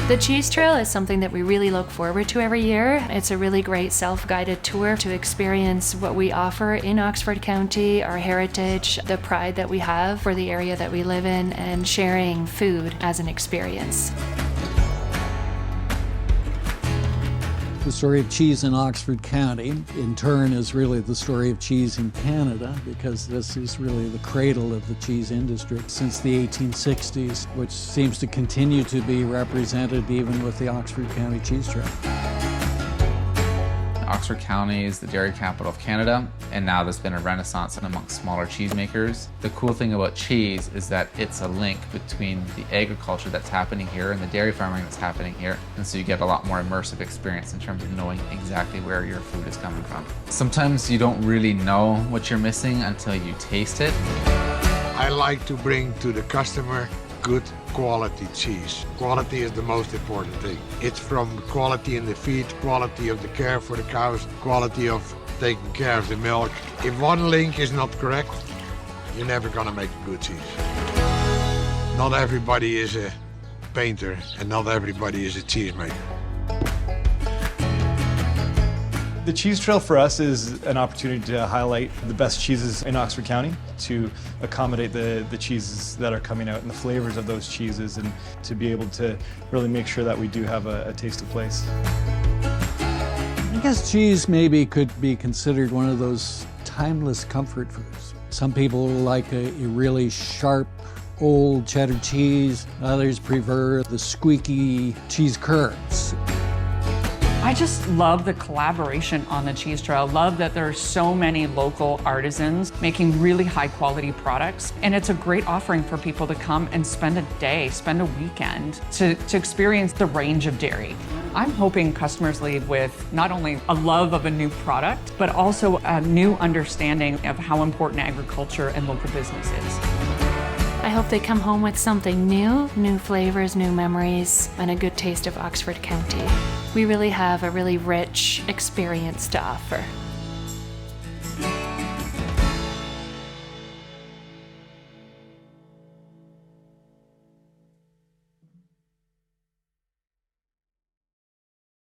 The Cheese Trail is something that we really look forward to every year. It's a really great self-guided tour to experience what we offer in Oxford County, our heritage, the pride that we have for the area that we live in, and sharing food as an experience. The story of cheese in Oxford County, in turn, is really the story of cheese in Canada, because this is really the cradle of the cheese industry since the 1860s, which seems to continue to be represented even with the Oxford County Cheese Trail. Oxford County is the dairy capital of Canada, and now there's been a renaissance amongst smaller cheesemakers. The cool thing about cheese is that it's a link between the agriculture that's happening here and the dairy farming that's happening here, and so you get a lot more immersive experience in terms of knowing exactly where your food is coming from. Sometimes you don't really know what you're missing until you taste it. I like to bring to the customer good quality cheese. Quality is the most important thing. It's from quality in the feed, quality of the care for the cows, quality of taking care of the milk. If one link is not correct, you're never gonna make a good cheese. Not everybody is a painter and not everybody is a cheesemaker. The Cheese Trail for us is an opportunity to highlight the best cheeses in Oxford County, to accommodate the cheeses that are coming out and the flavors of those cheeses, and to be able to really make sure that we do have a taste of place. I guess cheese maybe could be considered one of those timeless comfort foods. Some people like a really sharp, old cheddar cheese. Others prefer the squeaky cheese curds. I just love the collaboration on the Cheese Trail. Love that there are so many local artisans making really high quality products. And it's a great offering for people to come and spend a day, spend a weekend to experience the range of dairy. I'm hoping customers leave with not only a love of a new product, but also a new understanding of how important agriculture and local business is. I hope they come home with something new flavors, new memories, and a good taste of Oxford County. We really have a really rich experience to offer.